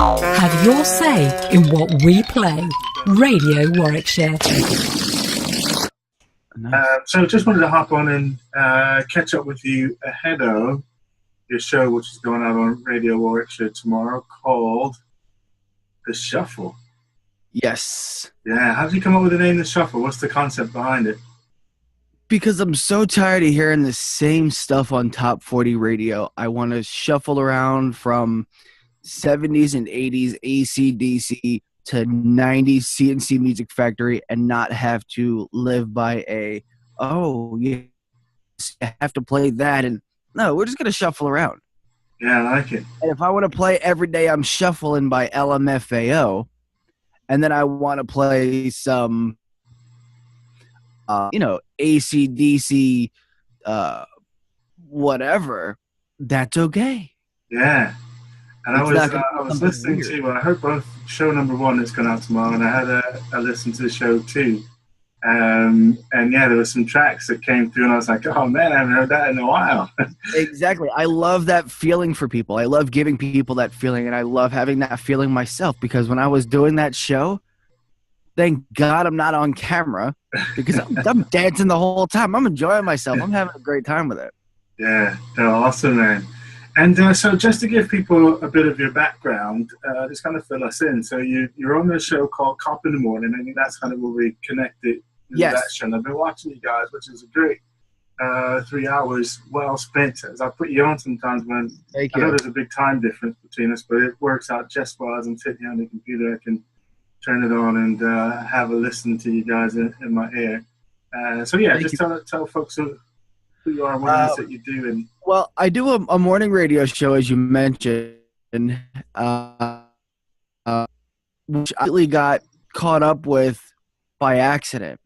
Have your say in what we play. Radio Warwickshire. So just wanted to hop on and catch up with you ahead of your show, which is going out on Radio Warwickshire tomorrow, called The Shuffle. Yes. Yeah, how did you come up with the name The Shuffle? What's the concept behind it? Because I'm so tired of hearing the same stuff on Top 40 radio. I want to shuffle around from 70s and 80s AC/DC to 90s CNC Music Factory and not have to live by you have to play that. And no, we're just going to shuffle around. Yeah, I like it. And if I want to play Every Day I'm Shuffling by LMFAO, and then I want to play some AC/DC, whatever, that's okay. Yeah. And I was listening to, I heard both show number 1 that's going out tomorrow, and I had a listen to show 2. And yeah, there were some tracks that came through, and I was like, oh man, I haven't heard that in a while. Exactly. I love that feeling for people. I love giving people that feeling, and I love having that feeling myself, because when I was doing that show, thank God I'm not on camera, because I'm dancing the whole time. I'm enjoying myself. I'm having a great time with it. Yeah, no, awesome, man. And so just to give people a bit of your background, just kind of fill us in. So you're on a show called Cop in the Morning. I think that's kind of where we connected with that show. And I've been watching you guys, which is a great 3 hours well spent. As I put you on sometimes when I know there's a big time difference between us, but it works out just well. As I'm sitting here on the computer, I can turn it on and have a listen to you guys in my ear. So yeah, just tell folks who you are and what it is that you do. And well, I do a morning radio show, as you mentioned, which I really got caught up with by accident.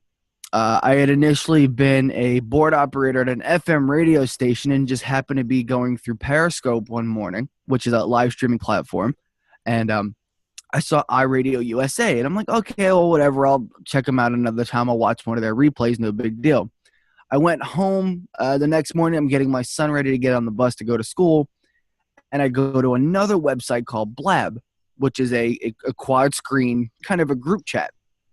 I had initially been a board operator at an FM radio station and just happened to be going through Periscope one morning, which is a live streaming platform, and I saw iRadio USA, and I'm like, okay, well, whatever, I'll check them out another time. I'll watch one of their replays, no big deal. I went home the next morning. I'm getting my son ready to get on the bus to go to school, and I go to another website called Blab, which is a quad screen kind of a group chat.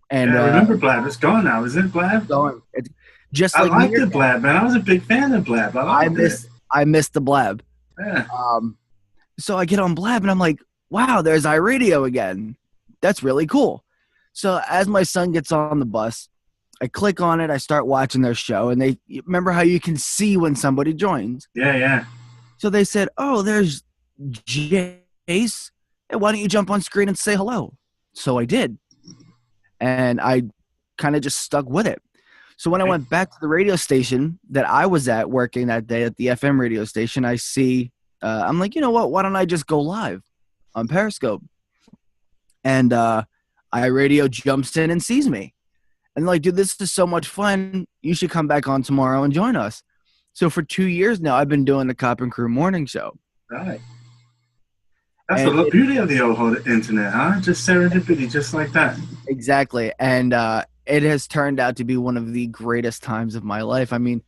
And I remember Blab. It's gone now. Is it Blab? Going. It's just I like liked the Blab, man. I was a big fan of Blab. I missed the Blab. Yeah. So I get on Blab, and I'm like, wow, there's iRadio again. That's really cool. So as my son gets on the bus, I click on it. I start watching their show, and they remember how you can see when somebody joins. Yeah. So they said, "Oh, there's Jayce. Hey, why don't you jump on screen and say hello?" So I did, and I kind of just stuck with it. So when I went back to the radio station that I was at working that day at the FM radio station, I see. I'm like, you know what? Why don't I just go live on Periscope? And iRadio jumps in and sees me. And like, dude, this is so much fun. You should come back on tomorrow and join us. So for 2 years now, I've been doing the Cop and Crew morning show. Right. That's the beauty of the old internet, huh? Just serendipity, just like that. Exactly. And it has turned out to be one of the greatest times of my life. I mean,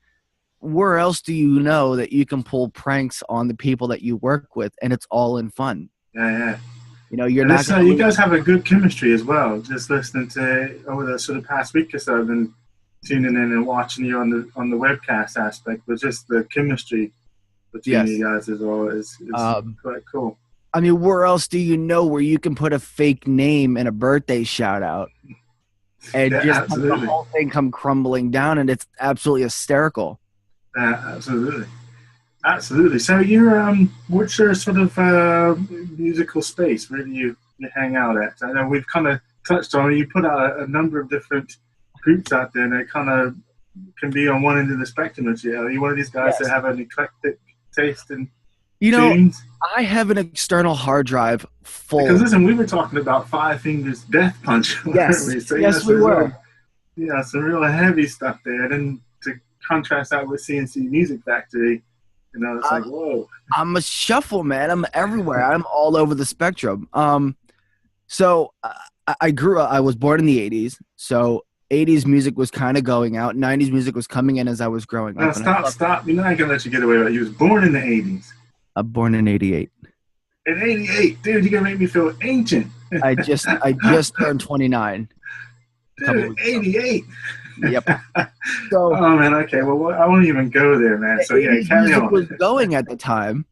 where else do you know that you can pull pranks on the people that you work with, and it's all in fun? Yeah. You know, you're and not. You guys have a good chemistry as well. Just listening to over the sort of past week or so, I've been tuning in and watching you on the webcast aspect, but just the chemistry between you guys as well is quite cool. I mean, where else do you know where you can put a fake name in a birthday shout out and just have the whole thing come crumbling down, and it's absolutely hysterical. Absolutely. So you're what's your sort of musical space? Where do you hang out at? I know we've kind of touched on it. You put out a number of different groups out there, and it kind of can be on one end of the spectrum. Are you one of these guys that have an eclectic taste in tunes? I have an external hard drive full. Because listen, we were talking about Five Fingers Death Punch. Yes, we? So, yes, we were. Some real heavy stuff there. And then to contrast that with CNC Music Factory, it's like, whoa. I'm a shuffle, man. I'm everywhere. I'm all over the spectrum. So I was born in the 80s. So 80s music was kind of going out. 90s music was coming in as I was growing up. Stop. You're not going to let you get away with it. You was born in the 80s. I'm born in 88. In 88, dude, you're gonna make me feel ancient. I just turned 29. Dude, 88. Yep. So, oh man, okay. Well, I won't even go there, man. So yeah, carry on. Was going at the time,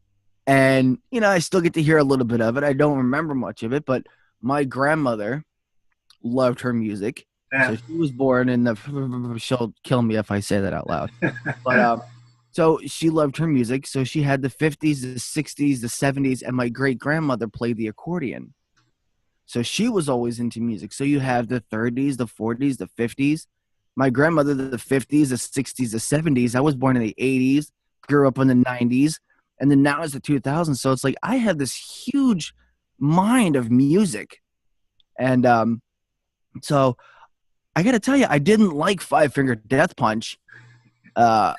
and I still get to hear a little bit of it. I don't remember much of it, but my grandmother loved her music. Yeah. So she was born in the. She'll kill me if I say that out loud. But so she loved her music. So she had the 50s, the 60s, the 70s, and my great grandmother played the accordion. So she was always into music. So you have the 30s, the 40s, the 50s. My grandmother, the 50s, the 60s, the 70s. I was born in the 80s, grew up in the 90s, and then now it's the 2000s. So it's like I have this huge mind of music. And so I got to tell you, I didn't like Five Finger Death Punch a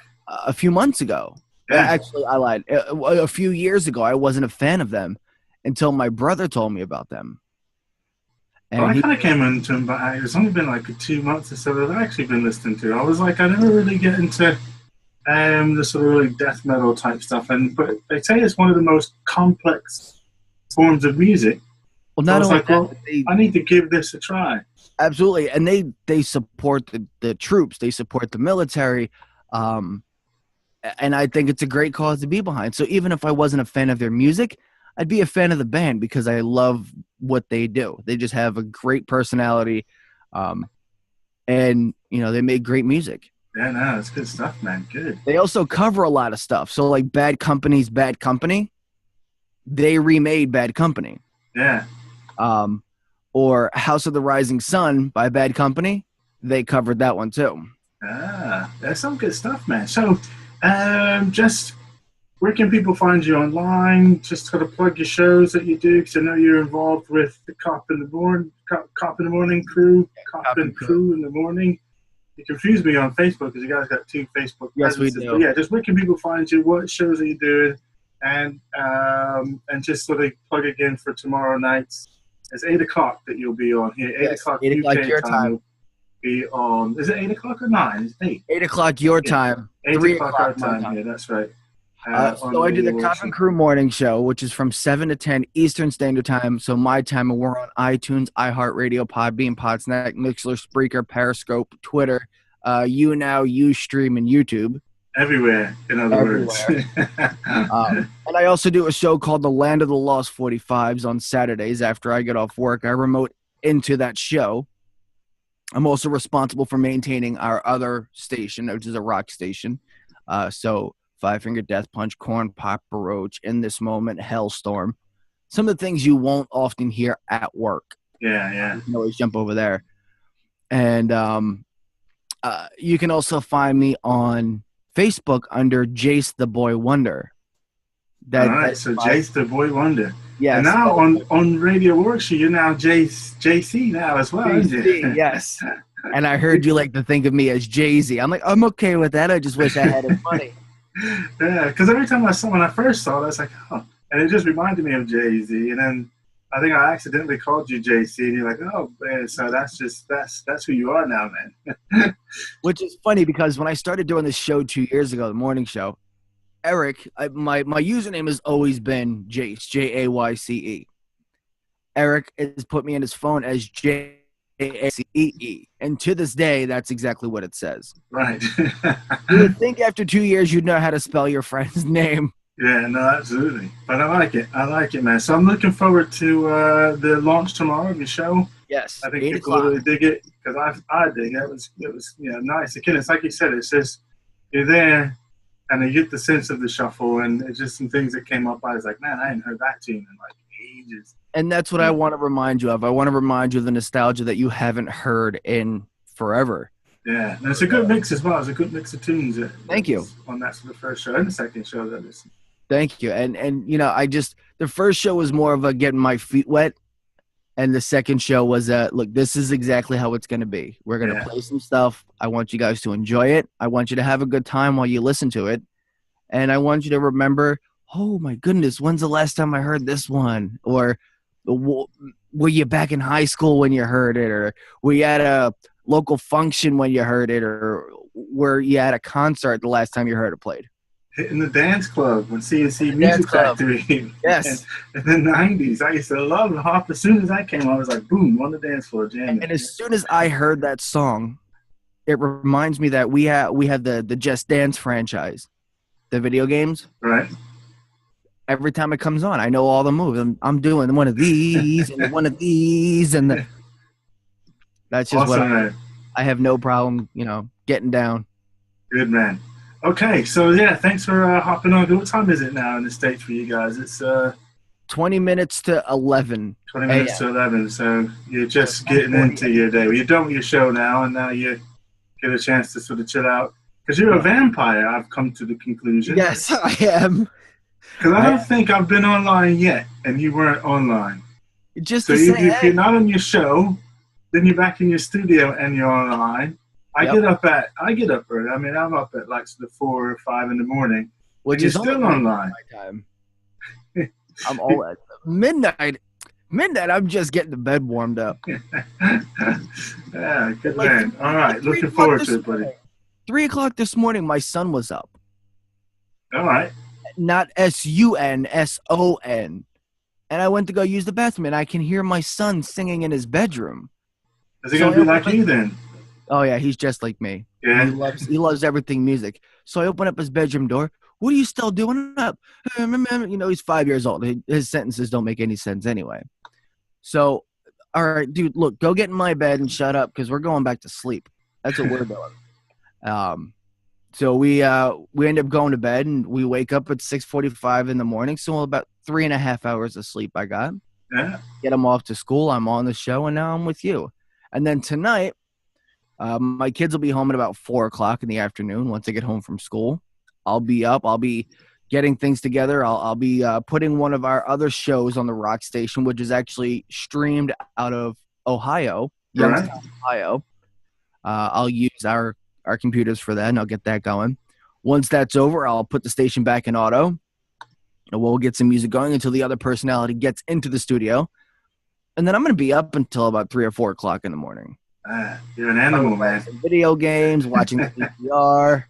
few months ago. Yeah. Actually, I lied. A few years ago, I wasn't a fan of them until my brother told me about them. And I kind of came into them, but it's only been like 2 months or so that I've actually been listening to. I was like, I never really get into the sort of really death metal type stuff. But they say it's one of the most complex forms of music. Well, not only I need to give this a try. Absolutely, and they support the troops. They support the military. And I think it's a great cause to be behind. So even if I wasn't a fan of their music, I'd be a fan of the band because I love what they do. They just have a great personality, and they make great music. Yeah, no, it's good stuff, man. Good. They also cover a lot of stuff. So like Bad Company's Bad Company, they remade Bad Company. Yeah. Or House of the Rising Sun by Bad Company, they covered that one too. That's some good stuff, man. So, just where can people find you online? Just sort of plug your shows that you do, because I know you're involved with the Cop in the Morning crew, Cop and Crew in the Morning. You confuse me on Facebook because you guys got 2 Facebook yes, presences. we do. But yeah, just where can people find you? What shows are you doing? And just sort of plug again for tomorrow nights. It's 8 o'clock that you'll be on here. 8 o'clock 8 o'clock UK your time. Be on. Is it 8 o'clock or 9? It's 8. 8 o'clock your time. 8 o'clock our time. Yeah, that's right. So I do the Cop and Crew morning show, which is from 7 to 10 Eastern Standard Time. So my time, and we're on iTunes, iHeartRadio, Podbean, Podsnack, Mixler, Spreaker, Periscope, Twitter, Ustream, and YouTube. Everywhere, in other words. And I also do a show called The Land of the Lost 45s on Saturdays after I get off work. I remote into that show. I'm also responsible for maintaining our other station, which is a rock station. So Five Finger Death Punch, Corn Pop Roach, In This Moment, Hellstorm. Some of the things you won't often hear at work. Yeah. You can always jump over there. And you can also find me on Facebook under Jayce the Boy Wonder. All right, so Jayce the Boy Wonder. Yes. And now on Radio Warwickshire, you're now JC now as well, aren't you? Yes. And I heard you like to think of me as Jay-Z. I'm like, I'm okay with that. I just wish I had his money. Yeah, because every time when I first saw it, I was like, oh, and it just reminded me of Jay-Z. And then I think I accidentally called you JC, and you're like, oh man, so that's who you are now, man. Which is funny because when I started doing this show 2 years ago, the morning show, Eric, my username has always been Jayce, Jayce. Eric has put me in his phone as Jayce, and to this day, that's exactly what it says. Right. You would think after 2 years you'd know how to spell your friend's name. Yeah, no, absolutely. But I like it, man. So I'm looking forward to the launch tomorrow of your show. Yes, I think people will really dig it because I dig it. It was nice. Again, it's like you said. It's just you're there, and you get the sense of the shuffle, and it's just some things that came up. I was like, man, I hadn't heard that tune in like ages. And that's what I want to remind you of. I want to remind you of the nostalgia that you haven't heard in forever. Yeah, and it's a good mix as well. It's a good mix of tunes. Thank you. On that sort of first show and the second show that is. Thank you. And the first show was more of a getting my feet wet. And the second show was look, this is exactly how it's going to be. We're going to play some stuff. I want you guys to enjoy it. I want you to have a good time while you listen to it. And I want you to remember, oh my goodness, when's the last time I heard this one? Or were you back in high school when you heard it? Or were you at a local function when you heard it? Or were you at a concert the last time you heard it played? hitting the dance club when CNC Music Factory. Yes. In the 90s. I used to love hop. As soon as I came, I was like, boom, on the dance floor jamming. And as soon as I heard that song, it reminds me that we had the Just Dance franchise, the video games. Right. Every time it comes on, I know all the moves. I'm doing one of these and one of these, and that's just awesome, what I have no problem, getting down. Good man. Okay, so yeah, thanks for hopping on. What time is it now in the States for you guys? It's 20 minutes to 11. 20 minutes to 11. So you're just getting into your day. Well, you're done with your show now, and now you get a chance to sort of chill out. Because you're a vampire, I've come to the conclusion. Yes, I am. Because I don't think I've been online yet, and you weren't online. Just so to say, if you're not on your show, then you're back in your studio and you're online. I get up early. I mean, I'm up at like the 4 or 5 in the morning. Which is still online. My time. I'm all at midnight. Midnight, I'm just getting the bed warmed up. Yeah, good man. All right, looking forward to it, buddy. 3 o'clock this morning, my son was up. All right. Not SUN, SON. And I went to go use the bathroom, and I can hear my son singing in his bedroom. Is he going to be like you then? Oh, yeah, he's just like me. Yeah. He loves everything music. So I open up his bedroom door. What are you still doing up? He's 5 years old. His sentences don't make any sense anyway. So, all right, dude, look, go get in my bed and shut up because we're going back to sleep. That's what we're doing. So we end up going to bed, and we wake up at 6:45 in the morning. So about 3.5 hours of sleep I got. Yeah. Get him off to school. I'm on the show, and now I'm with you. And then tonight, my kids will be home at about 4 o'clock in the afternoon. Once I get home from school, I'll be up. I'll be getting things together. I'll be putting one of our other shows on the rock station, which is actually streamed out of Ohio, Youngstown, Ohio. I'll use our computers for that, and I'll get that going. Once that's over, I'll put the station back in auto, and we'll get some music going until the other personality gets into the studio. And then I'm going to be up until about 3 or 4 o'clock in the morning. You're an animal, man. Video games, watching VCR.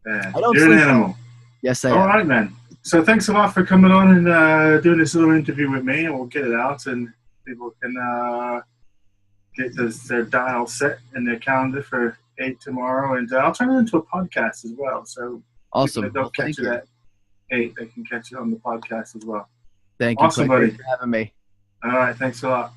You're an animal. Yes, I am. All right, man. So thanks a lot for coming on and doing this little interview with me, and we'll get it out, and people can get their dial set in their calendar for 8 tomorrow, and I'll turn it into a podcast as well. So awesome. If they don't catch it at 8, they can catch it on the podcast as well. Thank you. Awesome, buddy. Thanks for having me. All right. Thanks a lot.